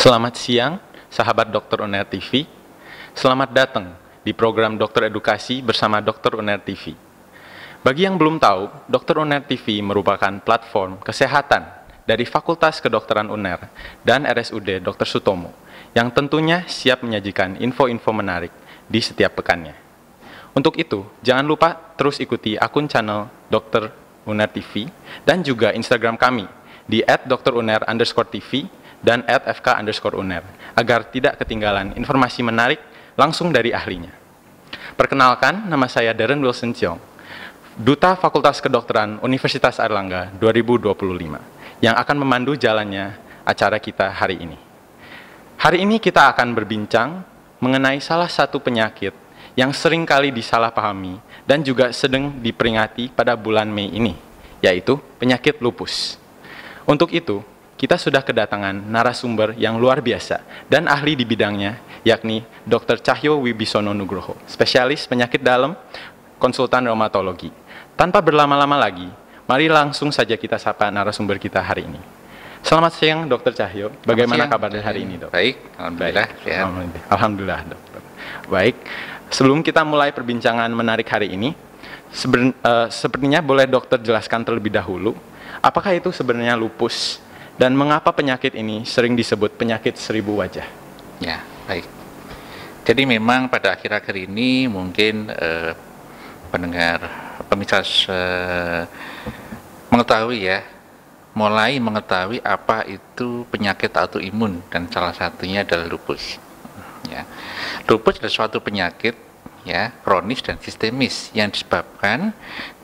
Selamat siang, sahabat Dokter UNER TV. Selamat datang di program Dokter Edukasi bersama Dokter UNER TV. Bagi yang belum tahu, Dokter UNER TV merupakan platform kesehatan dari Fakultas Kedokteran UNER dan RSUD Dr. Sutomo yang tentunya siap menyajikan info-info menarik di setiap pekannya. Untuk itu, jangan lupa terus ikuti akun channel Dokter UNER TV dan juga Instagram kami di @dokteruner_tv dan @fk_uner agar tidak ketinggalan informasi menarik langsung dari ahlinya. Perkenalkan, nama saya Darren Wilson Cheong, Duta Fakultas Kedokteran Universitas Airlangga 2025, yang akan memandu jalannya acara kita hari ini. Hari ini kita akan berbincang mengenai salah satu penyakit yang sering kali disalahpahami dan juga sedang diperingati pada bulan Mei ini, yaitu penyakit lupus. Untuk itu, kita sudah kedatangan narasumber yang luar biasa dan ahli di bidangnya, yakni Dr. Cahyo Wibisono Nugroho, spesialis penyakit dalam, konsultan reumatologi. Tanpa berlama-lama lagi, mari langsung saja kita sapa narasumber kita hari ini. Selamat siang, Dr. Cahyo. Bagaimana kabarnya hari ini, Dok? Baik, alhamdulillah. Baik. Alhamdulillah, Dokter. Baik, sebelum kita mulai perbincangan menarik hari ini, sepertinya boleh dokter jelaskan terlebih dahulu, apakah itu sebenarnya lupus dan mengapa penyakit ini sering disebut penyakit seribu wajah? Ya, baik. Jadi memang pada akhir-akhir ini mungkin pendengar, pemirsa mulai mengetahui apa itu penyakit autoimun dan salah satunya adalah lupus. Ya. Lupus adalah suatu penyakit ya kronis dan sistemis yang disebabkan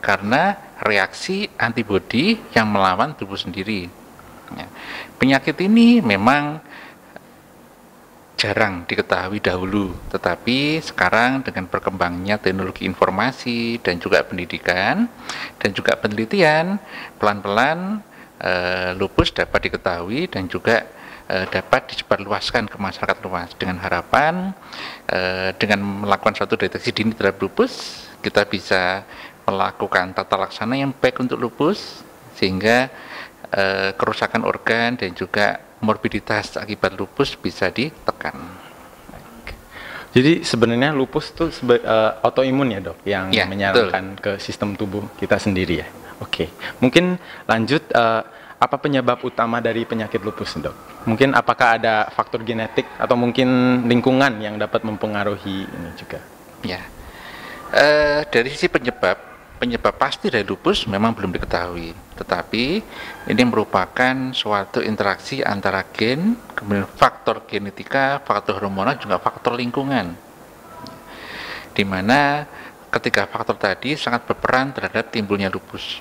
karena reaksi antibodi yang melawan tubuh sendiri. Ya. Penyakit ini memang jarang diketahui dahulu, tetapi sekarang dengan berkembangnya teknologi informasi dan juga pendidikan dan juga penelitian, pelan-pelan lupus dapat diketahui dan juga dapat disebarluaskan ke masyarakat luas dengan harapan dengan melakukan suatu deteksi dini terhadap lupus, kita bisa melakukan tata laksana yang baik untuk lupus sehingga kerusakan organ dan juga morbiditas akibat lupus bisa ditekan. Jadi sebenarnya lupus itu autoimun ya, Dok, yang ya, menyerang ke sistem tubuh kita sendiri ya. Oke, mungkin lanjut, apa penyebab utama dari penyakit lupus, Dok? Mungkin apakah ada faktor genetik atau mungkin lingkungan yang dapat mempengaruhi ini juga? Ya, dari sisi penyebab pasti dari lupus memang belum diketahui, tetapi ini merupakan suatu interaksi antara gen, kemudian faktor genetika, faktor hormonal, juga faktor lingkungan, di mana ketiga faktor tadi sangat berperan terhadap timbulnya lupus.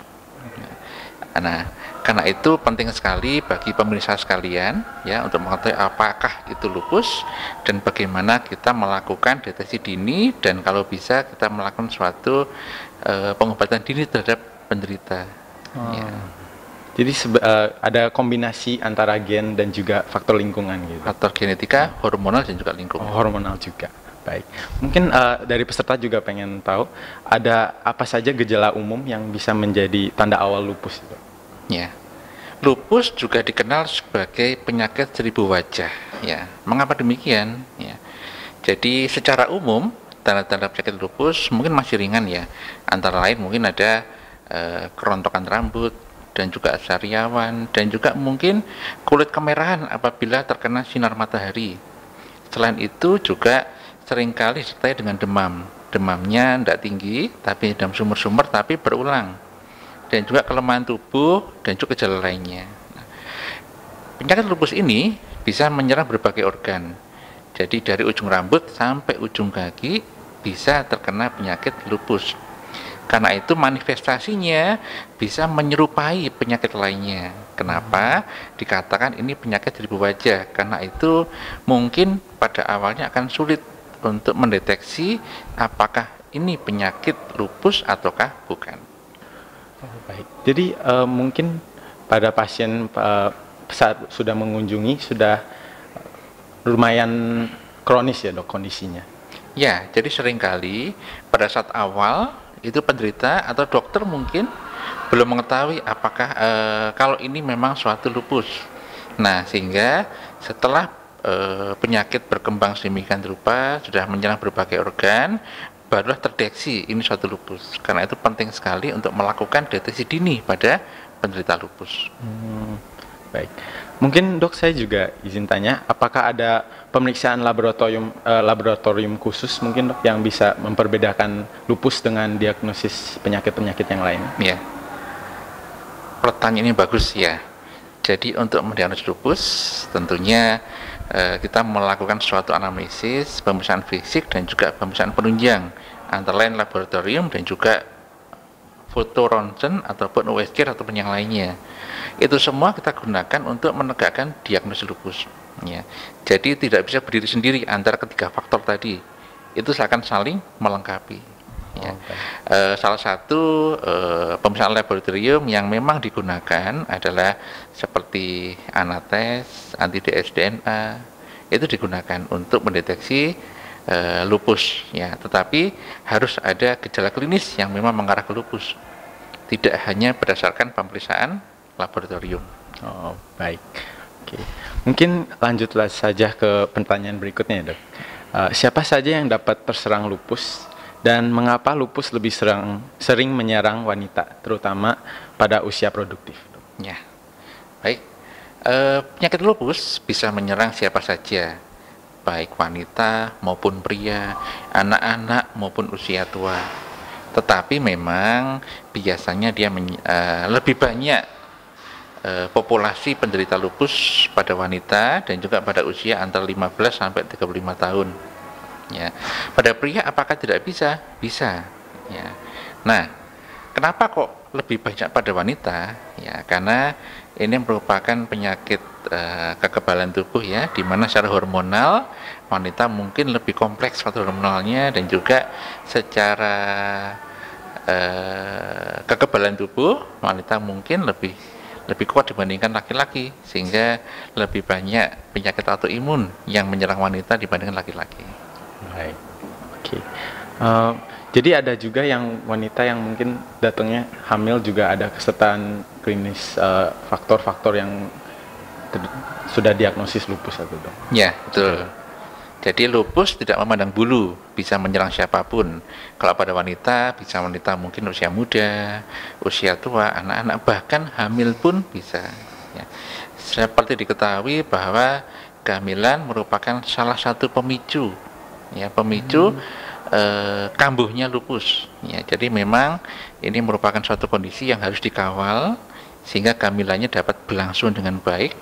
Nah, karena itu penting sekali bagi pemirsa sekalian ya untuk mengetahui apakah itu lupus dan bagaimana kita melakukan deteksi dini dan kalau bisa kita melakukan suatu pengobatan dini terhadap penderita. Ya. Jadi ada kombinasi antara gen dan juga faktor lingkungan gitu. Faktor genetika, hormonal dan juga lingkungan. Hormonal juga. Baik. Mungkin dari peserta juga pengen tahu ada apa saja gejala umum yang bisa menjadi tanda awal lupus itu? Ya. Lupus juga dikenal sebagai penyakit seribu wajah. Ya. Mengapa demikian? Ya. Jadi secara umum tanda-tanda penyakit lupus mungkin masih ringan ya. Antara lain mungkin ada kerontokan rambut dan juga sariawan dan juga mungkin kulit kemerahan apabila terkena sinar matahari. Selain itu juga seringkali disertai dengan demam. Demamnya tidak tinggi, tapi demam sumber-sumber tapi berulang. Dan juga kelemahan tubuh dan juga gejala lainnya. Penyakit lupus ini bisa menyerang berbagai organ. Jadi dari ujung rambut sampai ujung kaki bisa terkena penyakit lupus. Karena itu manifestasinya bisa menyerupai penyakit lainnya. Kenapa? Dikatakan ini penyakit seribu wajah. Karena itu mungkin pada awalnya akan sulit untuk mendeteksi apakah ini penyakit lupus ataukah bukan. Baik. Jadi mungkin pada pasien saat sudah mengunjungi sudah lumayan kronis ya, Dok, kondisinya. Ya, jadi seringkali pada saat awal itu penderita atau dokter mungkin belum mengetahui apakah kalau ini memang suatu lupus. Nah, sehingga setelah penyakit berkembang sedemikian rupa, sudah menyerang berbagai organ, barulah terdeteksi ini suatu lupus. Karena itu penting sekali untuk melakukan deteksi dini pada penderita lupus. Baik, mungkin dok saya juga izin tanya, apakah ada pemeriksaan laboratorium khusus mungkin dok yang bisa memperbedakan lupus dengan diagnosis penyakit-penyakit yang lain? Ya, pertanyaan ini bagus ya. Jadi untuk mendiagnosis lupus tentunya kita melakukan suatu anamnesis, pemeriksaan fisik dan juga pemeriksaan penunjang antara lain laboratorium dan juga foto ronsen ataupun USG ataupun yang lainnya. Itu semua kita gunakan untuk menegakkan diagnosis lupus. Ya. Jadi tidak bisa berdiri sendiri antara ketiga faktor tadi. Itu akan saling melengkapi. Ya. Salah satu pemeriksaan laboratorium yang memang digunakan adalah seperti anates, anti-DS DNA. Itu digunakan untuk mendeteksi lupus, ya, tetapi harus ada gejala klinis yang memang mengarah ke lupus, tidak hanya berdasarkan pemeriksaan laboratorium. Oh, baik. Oke. Mungkin lanjutlah saja ke pertanyaan berikutnya, dok. Siapa saja yang dapat terserang lupus dan mengapa lupus lebih sering menyerang wanita, terutama pada usia produktif? Dok? Ya, baik. Penyakit lupus bisa menyerang siapa saja, baik wanita maupun pria, anak-anak maupun usia tua. Tetapi memang biasanya dia lebih banyak populasi penderita lupus pada wanita dan juga pada usia antara 15 sampai 35 tahun. Ya. Pada pria apakah tidak bisa? Bisa. Ya. Nah, kenapa kok lebih banyak pada wanita? Ya, karena ini merupakan penyakit kekebalan tubuh ya, di mana secara hormonal wanita mungkin lebih kompleks faktor hormonalnya dan juga secara kekebalan tubuh wanita mungkin lebih kuat dibandingkan laki-laki, sehingga lebih banyak penyakit autoimun yang menyerang wanita dibandingkan laki-laki. Baik, oke. Jadi ada juga yang wanita yang mungkin datangnya hamil juga ada kesertaan klinis faktor-faktor yang sudah diagnosis lupus atau dong? Ya, betul. Jadi lupus tidak memandang bulu, bisa menyerang siapapun. Kalau pada wanita, bisa wanita mungkin usia muda, usia tua, anak-anak, bahkan hamil pun bisa. Ya. Seperti diketahui bahwa kehamilan merupakan salah satu pemicu, ya, kambuhnya lupus. Ya, jadi memang ini merupakan suatu kondisi yang harus dikawal sehingga kehamilannya dapat berlangsung dengan baik,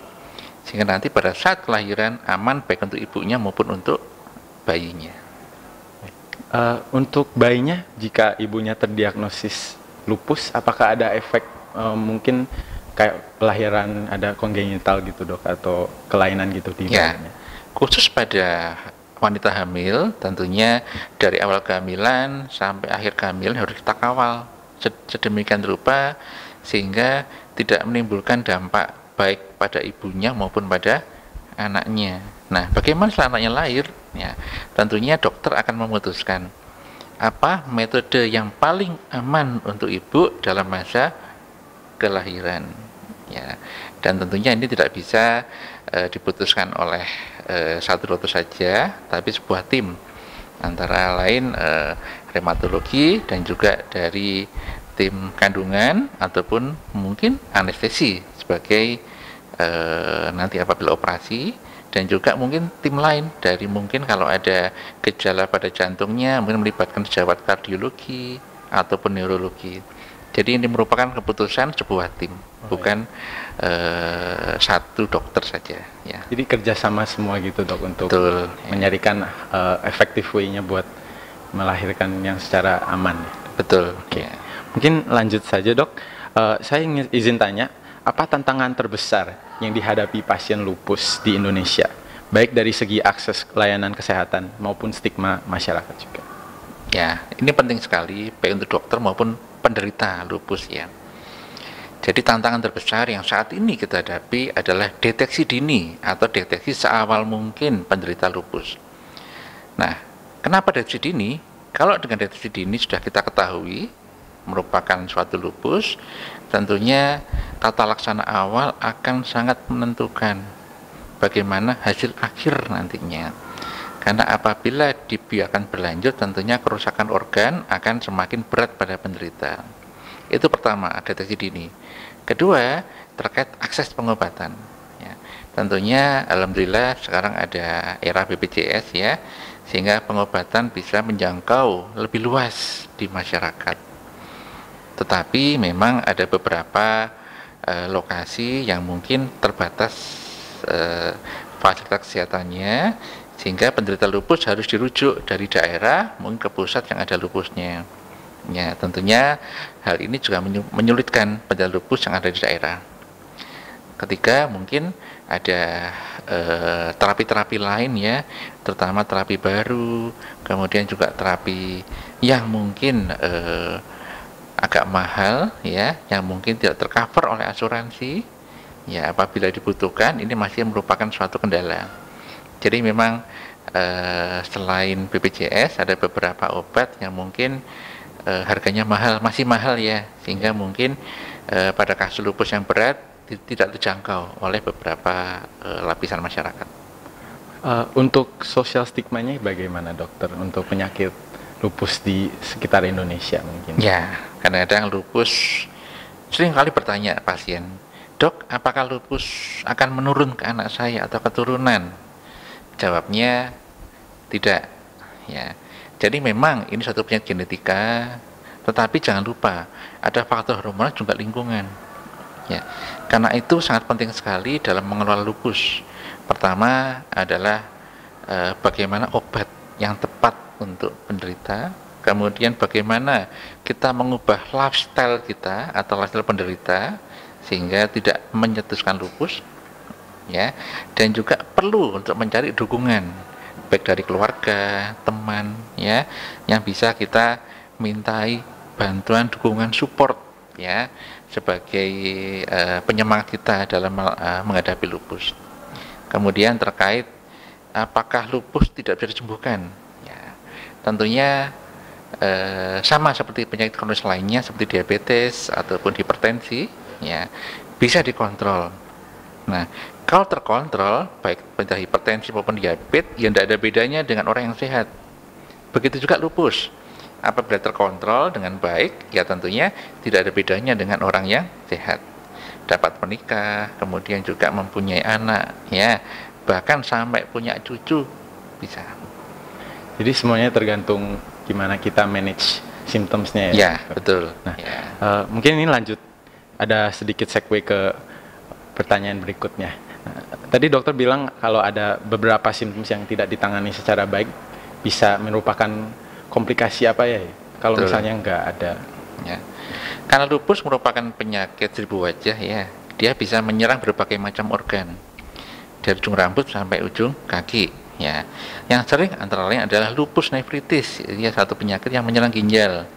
sehingga nanti pada saat kelahiran aman baik untuk ibunya maupun untuk bayinya. Untuk bayinya, jika ibunya terdiagnosis lupus, apakah ada efek mungkin kayak kelahiran ada kongenital gitu dok, atau kelainan gitu di bayinya? Khusus pada wanita hamil, tentunya dari awal kehamilan sampai akhir kehamilan harus kita kawal sedemikian rupa sehingga tidak menimbulkan dampak baik pada ibunya maupun pada anaknya. Nah, bagaimana setelah anaknya lahir? Ya, tentunya dokter akan memutuskan apa metode yang paling aman untuk ibu dalam masa kelahiran. Ya, dan tentunya ini tidak bisa diputuskan oleh satu dokter saja, tapi sebuah tim antara lain reumatologi dan juga dari tim kandungan ataupun mungkin anestesi sebagai nanti apabila operasi, dan juga mungkin tim lain dari mungkin kalau ada gejala pada jantungnya mungkin melibatkan sejawat kardiologi ataupun neurologi. Jadi ini merupakan keputusan sebuah tim, bukan satu dokter saja. Ya. Jadi kerjasama semua gitu dok untuk Betul, menyarikan effective way-nya buat melahirkan yang secara aman. Betul. Oke. Ya. Mungkin lanjut saja dok. Saya ingin izin tanya, apa tantangan terbesar yang dihadapi pasien lupus di Indonesia, baik dari segi akses layanan kesehatan maupun stigma masyarakat juga? Ya, ini penting sekali baik untuk dokter maupun penderita lupus ya. Jadi tantangan terbesar yang saat ini kita hadapi adalah deteksi dini atau deteksi seawal mungkin penderita lupus. Nah, kenapa deteksi dini? Kalau dengan deteksi dini sudah kita ketahui merupakan suatu lupus, tentunya tata laksana awal akan sangat menentukan bagaimana hasil akhir nantinya. Karena apabila dibiarkan berlanjut, tentunya kerusakan organ akan semakin berat pada penderita. Itu pertama, deteksi dini. Kedua, terkait akses pengobatan. Ya, tentunya, alhamdulillah sekarang ada era BPJS ya, sehingga pengobatan bisa menjangkau lebih luas di masyarakat. Tetapi memang ada beberapa lokasi yang mungkin terbatas fasilitas kesehatannya, sehingga penderita lupus harus dirujuk dari daerah mungkin ke pusat yang ada lupusnya. Ya, tentunya hal ini juga menyulitkan penderita lupus yang ada di daerah. Ketiga, mungkin ada terapi-terapi lain ya, terutama terapi baru, kemudian juga terapi yang mungkin agak mahal ya, yang mungkin tidak tercover oleh asuransi. Ya, apabila dibutuhkan, ini masih merupakan suatu kendala. Jadi memang selain BPJS ada beberapa obat yang mungkin harganya mahal, masih mahal ya, sehingga mungkin pada kasus lupus yang berat tidak terjangkau oleh beberapa lapisan masyarakat. Untuk sosial stigmanya bagaimana dokter untuk penyakit lupus di sekitar Indonesia mungkin? Ya, kadang-kadang lupus sering kali bertanya pasien, "Dok, apakah lupus akan menurun ke anak saya atau keturunan?" Jawabnya tidak ya. Jadi memang ini satu penyakit genetika, tetapi jangan lupa ada faktor hormonal juga lingkungan ya. Karena itu sangat penting sekali dalam mengelola lupus. Pertama adalah bagaimana obat yang tepat untuk penderita, kemudian bagaimana kita mengubah lifestyle kita atau lifestyle penderita sehingga tidak menyetuskan lupus ya, dan juga perlu untuk mencari dukungan baik dari keluarga, teman ya, yang bisa kita mintai bantuan, dukungan, support ya, sebagai penyemangat kita dalam menghadapi lupus. Kemudian terkait apakah lupus tidak bisa disembuhkan ya, tentunya sama seperti penyakit kronis lainnya seperti diabetes ataupun hipertensi ya, bisa dikontrol. Nah, kalau terkontrol, baik penderita hipertensi maupun diabetes, ya tidak ada bedanya dengan orang yang sehat. Begitu juga lupus. Apabila terkontrol dengan baik, ya tentunya tidak ada bedanya dengan orang yang sehat. Dapat menikah, kemudian juga mempunyai anak, ya, bahkan sampai punya cucu bisa. Jadi semuanya tergantung gimana kita manage symptomsnya ya. Ya, betul. Nah, ya. Mungkin ini lanjut, ada sedikit segue ke pertanyaan berikutnya. Tadi dokter bilang kalau ada beberapa simptom yang tidak ditangani secara baik bisa merupakan komplikasi apa ya? Kalau Betul. misalnya nggak ada. Ya. Karena lupus merupakan penyakit seribu wajah ya, dia bisa menyerang berbagai macam organ dari ujung rambut sampai ujung kaki. Ya, yang sering antara lain adalah lupus nefritis, ya satu penyakit yang menyerang ginjal.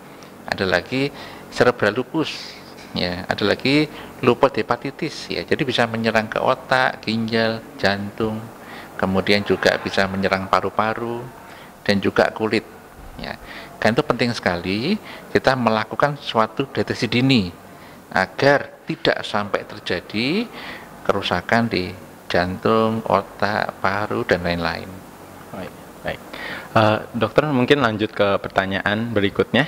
Ada lagi cerebral lupus. Ya, ada lagi lupus hepatitis ya, jadi bisa menyerang ke otak, ginjal, jantung, kemudian juga bisa menyerang paru-paru dan juga kulit ya. Kan itu penting sekali kita melakukan suatu deteksi dini agar tidak sampai terjadi kerusakan di jantung, otak, paru dan lain-lain. Baik. Dokter mungkin lanjut ke pertanyaan berikutnya.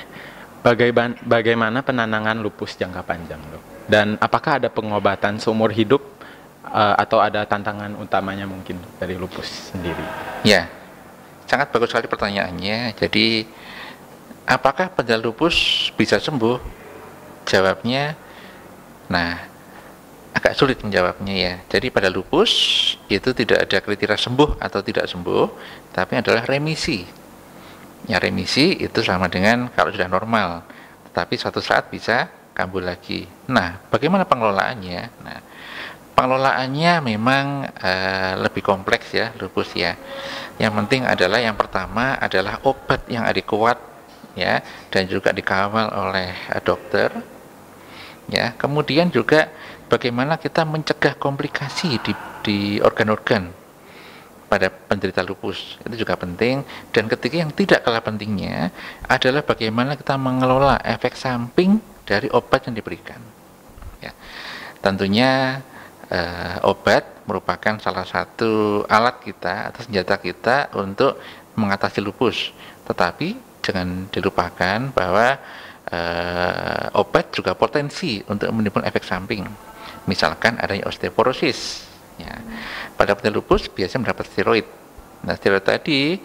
Bagaimana penanganan lupus jangka panjang, dok? Dan apakah ada pengobatan seumur hidup atau ada tantangan utamanya mungkin dari lupus sendiri? Ya, sangat bagus sekali pertanyaannya. Jadi, apakah penderita lupus bisa sembuh? Jawabnya, nah, agak sulit menjawabnya ya. Jadi pada lupus itu tidak ada kriteria sembuh atau tidak sembuh, tapi adalah remisi. Ya, remisi itu sama dengan kalau sudah normal, tetapi suatu saat bisa kambuh lagi. Nah, bagaimana pengelolaannya? Nah, pengelolaannya memang lebih kompleks ya, lupus ya. Yang penting adalah yang pertama adalah obat yang adekuat ya, dan juga dikawal oleh dokter. Ya, kemudian juga bagaimana kita mencegah komplikasi di organ-organ pada penderita lupus, itu juga penting. Dan ketiga yang tidak kalah pentingnya adalah bagaimana kita mengelola efek samping dari obat yang diberikan ya. Tentunya obat merupakan salah satu alat kita atau senjata kita untuk mengatasi lupus. Tetapi jangan dilupakan bahwa obat juga potensi untuk menimbulkan efek samping. Misalkan adanya osteoporosis. Ya. Pada penderita lupus biasanya mendapat steroid. Nah, steroid tadi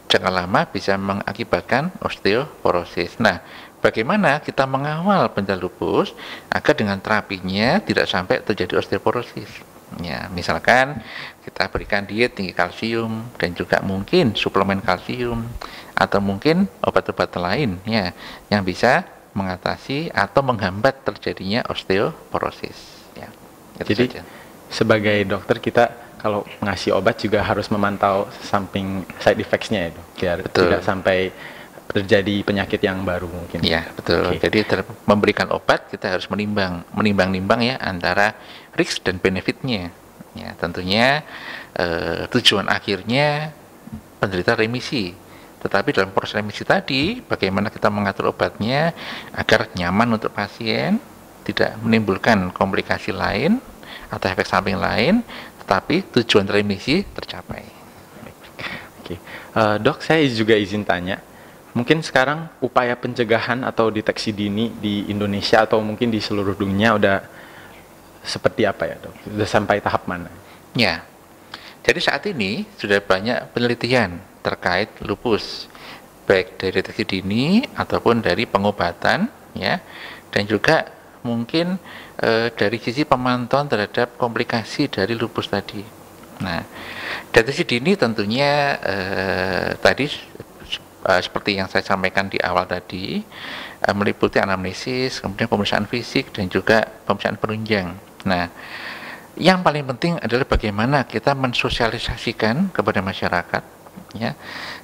jangka lama bisa mengakibatkan osteoporosis. Nah, bagaimana kita mengawal penderita lupus agar dengan terapinya tidak sampai terjadi osteoporosis? Ya, misalkan kita berikan diet tinggi kalsium dan juga mungkin suplemen kalsium atau mungkin obat-obat lain ya yang bisa mengatasi atau menghambat terjadinya osteoporosis. Ya, jadi saja. Sebagai dokter kita kalau ngasih obat juga harus memantau samping side effects-nya ya dok, biar tidak sampai terjadi penyakit yang baru mungkin. Ya betul. Okay. Jadi memberikan obat kita harus menimbang ya antara risk dan benefitnya. Ya tentunya tujuan akhirnya penderita remisi. Tetapi dalam proses remisi tadi, bagaimana kita mengatur obatnya agar nyaman untuk pasien, tidak menimbulkan komplikasi lain atau efek samping lain, tetapi tujuan remisi tercapai. Oke. Dok, saya juga izin tanya, mungkin sekarang upaya pencegahan atau deteksi dini di Indonesia atau mungkin di seluruh dunia udah seperti apa ya dok? Sudah sampai tahap mana? Ya, jadi saat ini sudah banyak penelitian terkait lupus, baik dari deteksi dini ataupun dari pengobatan, ya, dan juga mungkin dari sisi pemantauan terhadap komplikasi dari lupus tadi. Nah, deteksi dini tentunya tadi seperti yang saya sampaikan di awal tadi, meliputi anamnesis, kemudian pemeriksaan fisik dan juga pemeriksaan penunjang. Nah, yang paling penting adalah bagaimana kita mensosialisasikan kepada masyarakat, ya,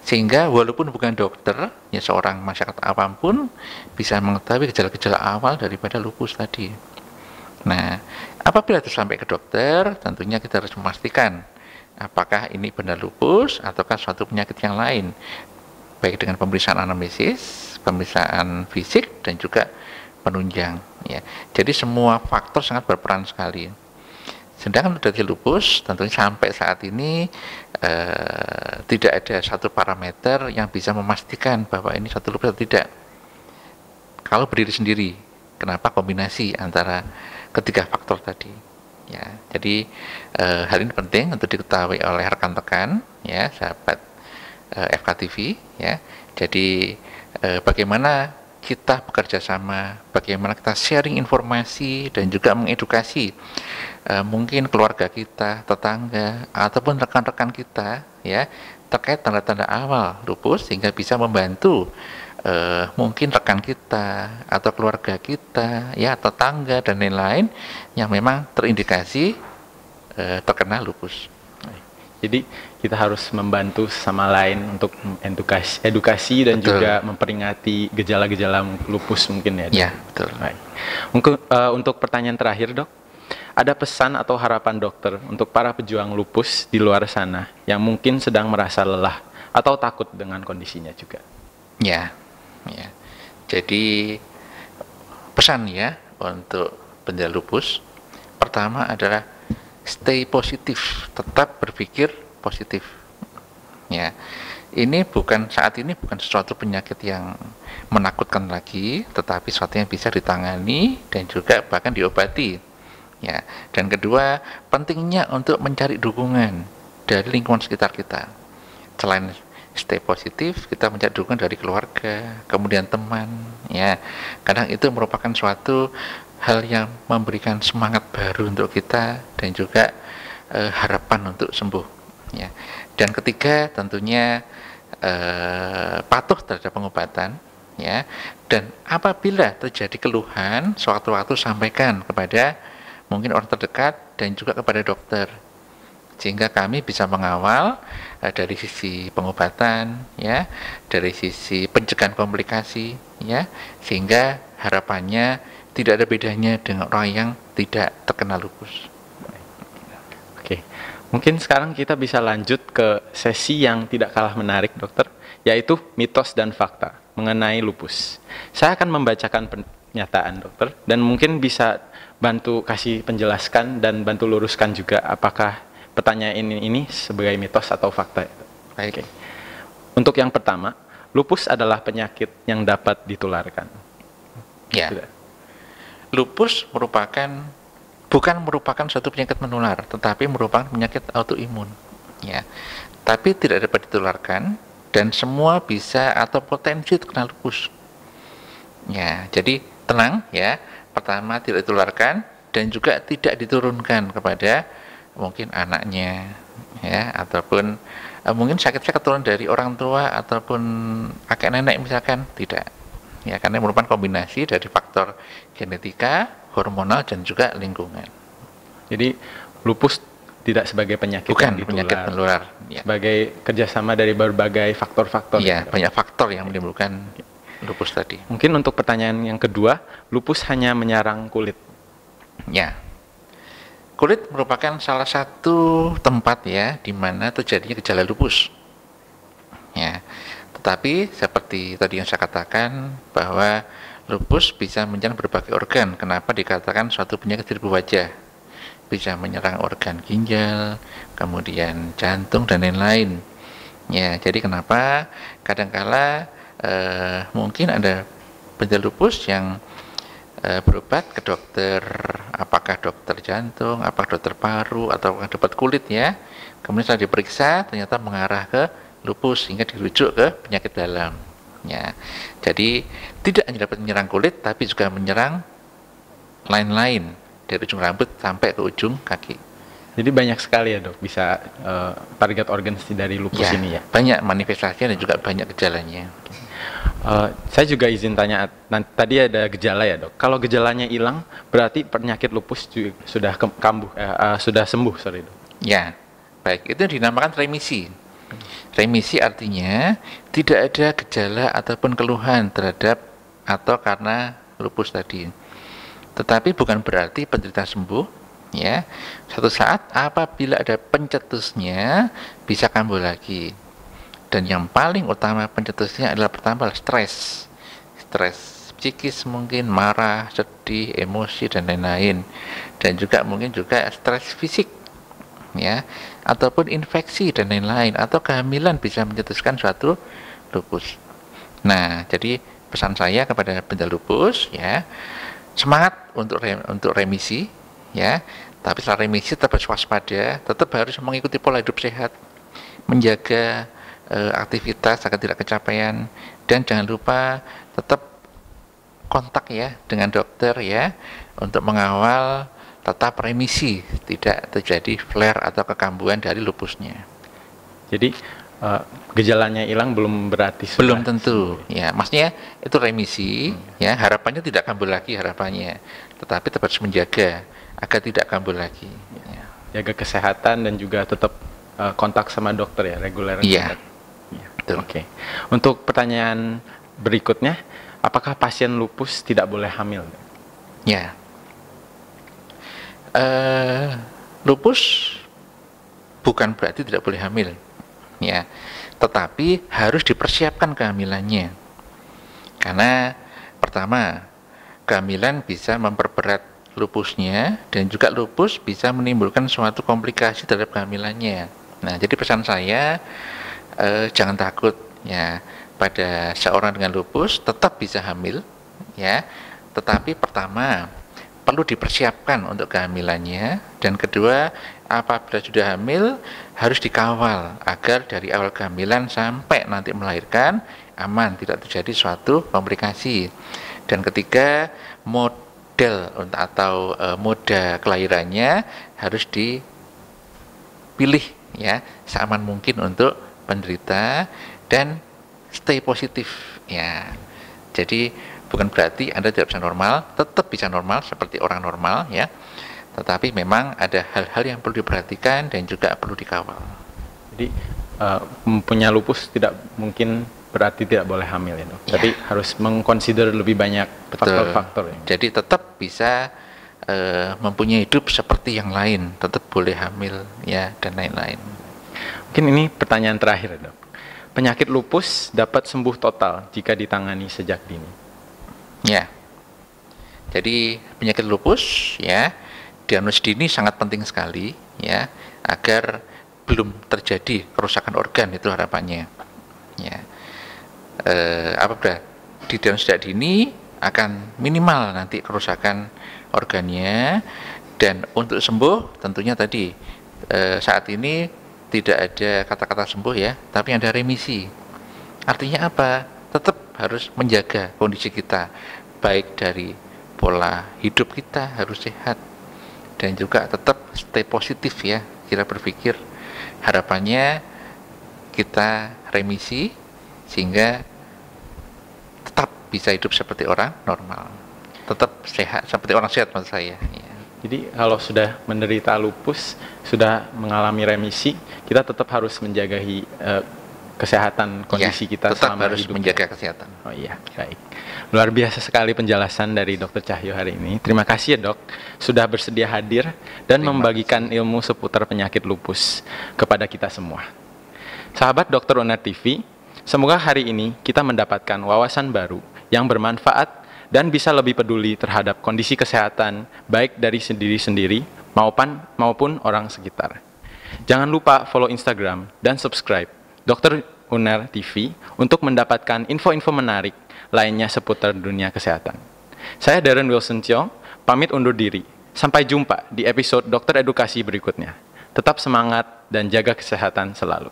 sehingga walaupun bukan dokter, ya seorang masyarakat awam pun bisa mengetahui gejala-gejala awal daripada lupus tadi. Nah, apabila itu sampai ke dokter, tentunya kita harus memastikan apakah ini benar lupus ataukah suatu penyakit yang lain, baik dengan pemeriksaan anamnesis, pemeriksaan fisik dan juga penunjang. Ya, jadi semua faktor sangat berperan sekali. Sedangkan deteksi lupus tentunya sampai saat ini tidak ada satu parameter yang bisa memastikan bahwa ini satu lupus atau tidak. Kalau berdiri sendiri, kenapa kombinasi antara ketiga faktor tadi? Ya, jadi hal ini penting untuk diketahui oleh rekan-rekan, ya, sahabat FKTV, ya. Jadi bagaimana kita bekerja sama, bagaimana kita sharing informasi dan juga mengedukasi mungkin keluarga kita, tetangga ataupun rekan-rekan kita, ya, terkait tanda-tanda awal lupus sehingga bisa membantu mungkin rekan kita atau keluarga kita, ya, tetangga dan lain-lain yang memang terindikasi terkena lupus. Jadi kita harus membantu sama lain untuk edukasi dan betul, juga memperingati gejala-gejala lupus mungkin ya. Ya, betul. Baik. Untuk pertanyaan terakhir dok, ada pesan atau harapan dokter untuk para pejuang lupus di luar sana yang mungkin sedang merasa lelah atau takut dengan kondisinya juga? Ya, ya. Jadi pesan ya untuk penderita lupus, pertama adalah stay positif, tetap berpikir positif. Ya, ini saat ini bukan sesuatu penyakit yang menakutkan lagi, tetapi sesuatu yang bisa ditangani dan juga bahkan diobati. Ya, dan kedua, pentingnya untuk mencari dukungan dari lingkungan sekitar kita. Selain stay positif, kita mencari dukungan dari keluarga, kemudian teman. Ya, kadang itu merupakan suatu hal yang memberikan semangat baru untuk kita dan juga harapan untuk sembuh. Ya. Dan ketiga tentunya patuh terhadap pengobatan, ya. Dan apabila terjadi keluhan, sewaktu-waktu sampaikan kepada mungkin orang terdekat dan juga kepada dokter, sehingga kami bisa mengawal dari sisi pengobatan, ya, dari sisi pencegahan komplikasi, ya, sehingga harapannya tidak ada bedanya dengan orang yang tidak terkena lupus. Oke, mungkin sekarang kita bisa lanjut ke sesi yang tidak kalah menarik dokter, yaitu mitos dan fakta mengenai lupus. Saya akan membacakan pernyataan dokter, dan mungkin bisa bantu kasih penjelaskan dan bantu luruskan juga apakah pertanyaan ini sebagai mitos atau fakta. Baik. Oke. Untuk yang pertama, lupus adalah penyakit yang dapat ditularkan. Ya. Tidak. Lupus bukan merupakan suatu penyakit menular, tetapi merupakan penyakit autoimun. Ya. Tapi tidak dapat ditularkan dan semua bisa atau potensi terkena lupus. Ya, jadi tenang ya. Pertama, tidak ditularkan dan juga tidak diturunkan kepada mungkin anaknya ya, ataupun mungkin sakitnya keturunan dari orang tua ataupun kakek nenek misalkan, tidak. Ya, karena merupakan kombinasi dari faktor genetika, hormonal dan juga lingkungan. Jadi lupus tidak sebagai penyakit Bukan yang penyakit menular. Ya. sebagai kerjasama dari berbagai faktor-faktor. Ya, banyak faktor yang menimbulkan lupus tadi. Mungkin untuk pertanyaan yang kedua, lupus hanya menyerang kulit. Ya, kulit merupakan salah satu tempat ya di mana terjadinya gejala lupus. Ya, tetapi seperti tadi yang saya katakan bahwa lupus bisa menyerang berbagai organ. Kenapa dikatakan suatu penyakit seribu wajah? Bisa menyerang organ ginjal, kemudian jantung dan lain-lain. Ya, jadi kenapa kadangkala mungkin ada penderita lupus yang berobat ke dokter, apakah dokter jantung, apakah dokter paru, atau dokter kulit ya. Kemudian setelah diperiksa ternyata mengarah ke lupus sehingga dirujuk ke penyakit dalam. Ya, jadi tidak hanya dapat menyerang kulit, tapi juga menyerang lain-lain dari ujung rambut sampai ke ujung kaki. Jadi banyak sekali ya dok, bisa target organ dari lupus Ya, ini ya. banyak manifestasinya dan juga banyak gejalanya. Saya juga izin tanya, tadi ada gejala ya dok. Kalau gejalanya hilang, berarti penyakit lupus sudah sudah sembuh, sorry dok. Ya, baik, itu dinamakan remisi. Remisi artinya tidak ada gejala ataupun keluhan terhadap atau karena lupus tadi. Tetapi bukan berarti penderita sembuh, ya. Suatu saat apabila ada pencetusnya bisa kambuh lagi. Dan yang paling utama pencetusnya adalah pertama stres psikis, mungkin marah, sedih, emosi dan lain-lain, dan juga mungkin juga stres fisik ya, ataupun infeksi dan lain-lain, atau kehamilan bisa mencetuskan suatu lupus. Nah, jadi pesan saya kepada penderita lupus ya, semangat untuk remisi ya, tapi setelah remisi tetap harus waspada, tetap harus mengikuti pola hidup sehat, menjaga aktivitas agar tidak kecapean, dan jangan lupa tetap kontak ya dengan dokter ya untuk mengawal tetap remisi, tidak terjadi flare atau kekambuhan dari lupusnya. Jadi gejalanya hilang belum berarti sudah Belum tentu ya, maksudnya itu remisi ya, harapannya tidak kambuh lagi harapannya, tetapi tetap harus menjaga agar tidak kambuh lagi ya. Jaga kesehatan dan juga tetap kontak sama dokter ya, reguler. Iya. Oke. Untuk pertanyaan berikutnya, apakah pasien lupus tidak boleh hamil? Ya. Lupus bukan berarti tidak boleh hamil. Ya. Tetapi harus dipersiapkan kehamilannya. Karena pertama, kehamilan bisa memperberat lupusnya dan juga lupus bisa menimbulkan suatu komplikasi terhadap kehamilannya. Nah, jadi pesan saya jangan takut ya, pada seorang dengan lupus tetap bisa hamil ya, tetapi pertama perlu dipersiapkan untuk kehamilannya, dan kedua apabila sudah hamil harus dikawal agar dari awal kehamilan sampai nanti melahirkan aman, tidak terjadi suatu komplikasi. Dan ketiga, model atau moda kelahirannya harus dipilih ya seaman mungkin untuk penderita dan stay positif ya. Jadi bukan berarti Anda tidak bisa normal, tetap bisa normal seperti orang normal ya. Tetapi memang ada hal-hal yang perlu diperhatikan dan juga perlu dikawal. Jadi mempunyai lupus tidak mungkin berarti tidak boleh hamil ya dok. Ya. Tapi harus mengconsider lebih banyak faktor-faktor ya. Jadi tetap bisa mempunyai hidup seperti yang lain, tetap boleh hamil ya dan lain-lain. Mungkin ini pertanyaan terakhir dok. Penyakit lupus dapat sembuh total jika ditangani sejak dini. Ya. Jadi penyakit lupus ya, diagnosis dini sangat penting sekali ya, agar belum terjadi kerusakan organ, itu harapannya. Ya. Apabila didiagnosis tidak dini akan minimal nanti kerusakan organnya, dan untuk sembuh tentunya tadi saat ini tidak ada kata-kata sembuh ya, tapi ada remisi. Artinya apa? Tetap harus menjaga kondisi kita, baik dari pola hidup kita harus sehat, dan juga tetap stay positif ya, kita berpikir harapannya kita remisi sehingga tetap bisa hidup seperti orang normal, tetap sehat seperti orang sehat maksud saya ya. Jadi kalau sudah menderita lupus, sudah mengalami remisi, kita tetap harus menjaga kesehatan kondisi ya, kita tetap selama harus hidup. menjaga kesehatan. Oh iya, baik. Luar biasa sekali penjelasan dari Dr. Cahyo hari ini. Terima kasih ya dok, sudah bersedia hadir dan membagikan ilmu seputar penyakit lupus kepada kita semua. Sahabat Dr. Uner TV, semoga hari ini kita mendapatkan wawasan baru yang bermanfaat dan bisa lebih peduli terhadap kondisi kesehatan baik dari sendiri sendiri maupun orang sekitar. Jangan lupa follow Instagram dan subscribe Dr. Uner TV untuk mendapatkan info-info menarik lainnya seputar dunia kesehatan. Saya Darren Wilson Tiong, pamit undur diri. Sampai jumpa di episode Dokter Edukasi berikutnya. Tetap semangat dan jaga kesehatan selalu.